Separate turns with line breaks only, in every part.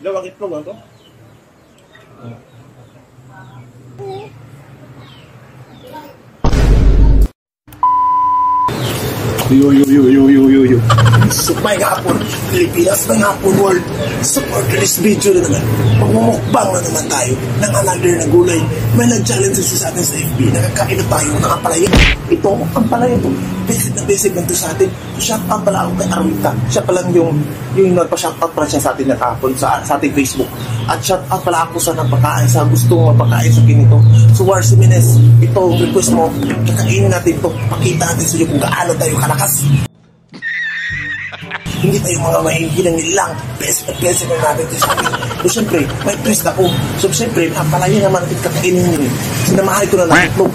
Gawang itlog ano to? Yo. So, may hapon, Pilipinas, may hapon world. Support this video na naman. Magmumukbang na naman tayo ng another na gulay. May nag-challenge sa atin sa FB. Nakakain na tayo ng ampalaya. Ito, ampalaya to. Basic lang to sa atin. Shout out pala ako kay Arwita. Siya palang yung nagpa-shout out pala siya sa atin na kahapon sa ating Facebook. At shout out pala ako sa napakain, sa gustong mapakain sa kinito. So, War Jimenez, ito, request mo, kakainin natin ito. Pakita natin sa iyo kung gaano tayo kalakas. Hindi tayo mga mahihilang nilang best na natin sa akin. So, siyempre, may twist ako. So, siyempre, napalaya naman natin kakainin nyo. Sinamahan ko na ng itlog.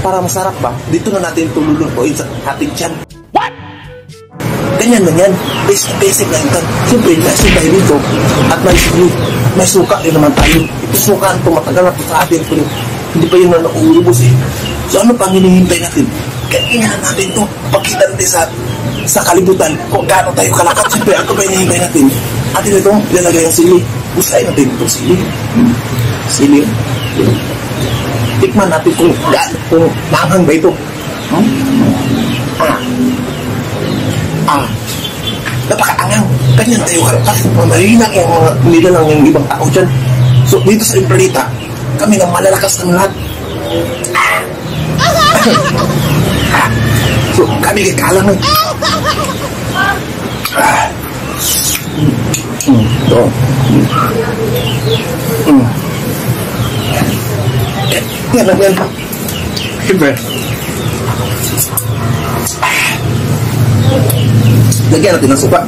Para masarap ba? Dito na natin tululutuin sa ating tiyan. What? Ganyan lang yan. Basic lang ito. Siyempre, nasa tayo dito. At may suka din naman tayo. Ito suka ito, matagal na ito sa atin. Hindi pa yun na nauubos eh. So, ano pang hinihintay natin? Kainahan natin ito. Pakita natin sa kalibutan kung gaano tayo kalakat. Siyempre, ano ba hinihintay natin? Atin ito, ilalagay ang sili. Usahin natin ito sili. Sili. Tikman natin kung maanghang ba ito. Napakaangang. Ganyan tayo kalakas. Mahina yung mga nilalang yung ibang tao dyan. So, dito sa Implaneta, kami ng malalakas ng lahat. So, kami kikalang eh. Ito. Yan lang yan. Siyempre. Lagyan natin ng suka.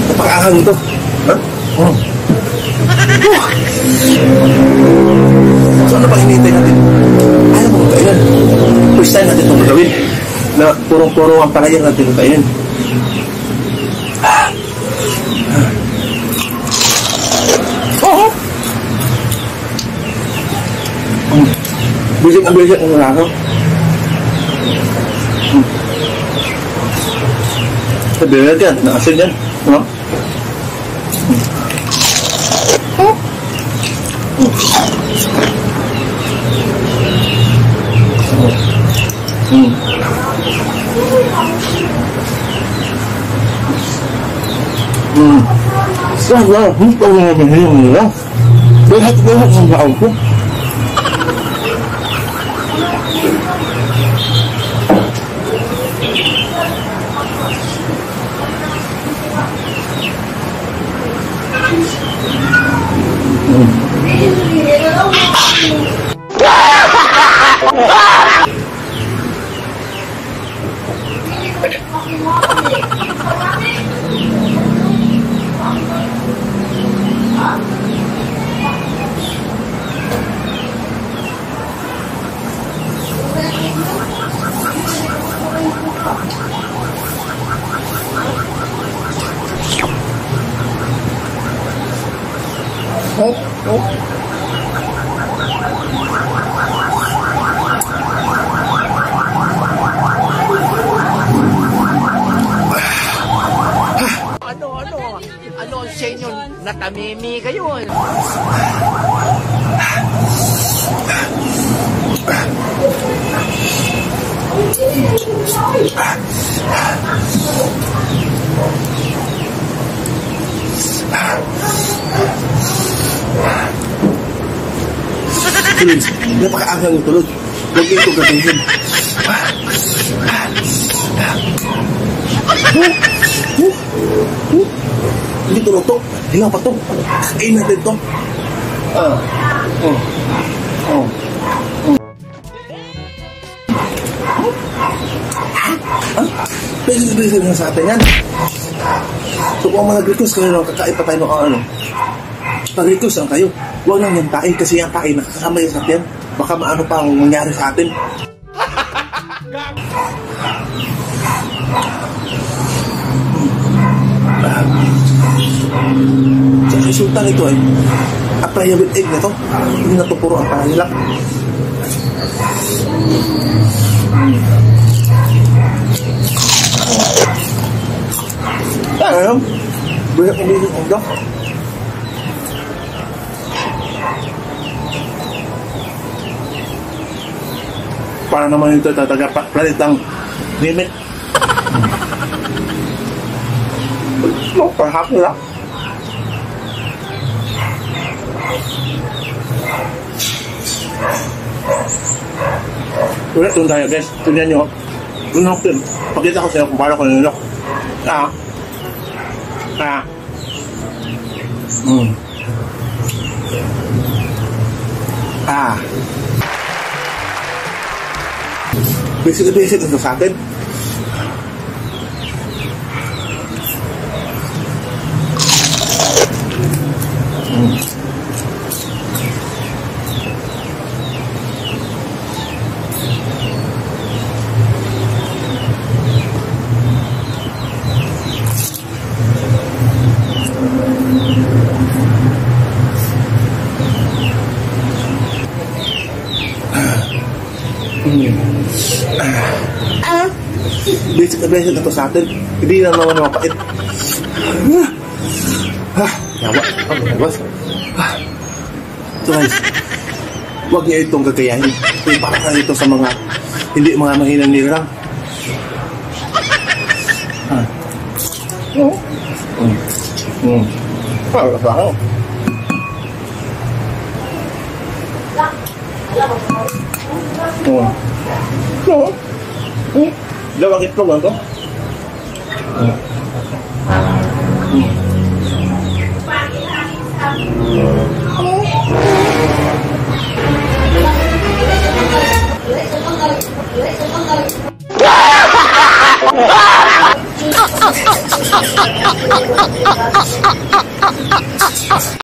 Napakaanghang ito. So ano ba hinihintay natin? Ayaw mo kailan. First time natin itong gawin. Na purong-purong ang palayan natin kainin. Bisit ang nalakaw. Sabi natin yan, naasin yan. No? Sarap, hindi ko nga mahilang nila. Lahat ng baon ko.
Ano ang sa inyo? Natamimi kayo.
Tulad, napakaanghang yung tulad. Huwag ito gagawin. Hindi turutok. Hilang pa ito. Kain natin ito. Beses na sa atin yan. So kung mag-request kayo nung kakain pa tayo ng ano, pag-request lang kayo. Huwag lang yung tae kasi yung tae nakakasama yung sa atin. Baka maano pa ang mangyari sa atin. Sa resulta nito ay apply with egg na to. Hindi na to puro apply lang. Ulit umilit ang dok. Para naman ito palit ang limit. No, perhaps nila. Ulit doon tayo guys. Tignan nyo. Lunok din. Pakita ko sa inyo kung paano ko nilunok. Basic ito sa atin. Basic na to sa atin. Hindi na naman mapait. Yawa. Ang nabas. So guys, huwag niya itong gagayahin. Ipakita ito sa mga hindi mga mahinang nila. Para sa ako. Dalawang itlog lang to.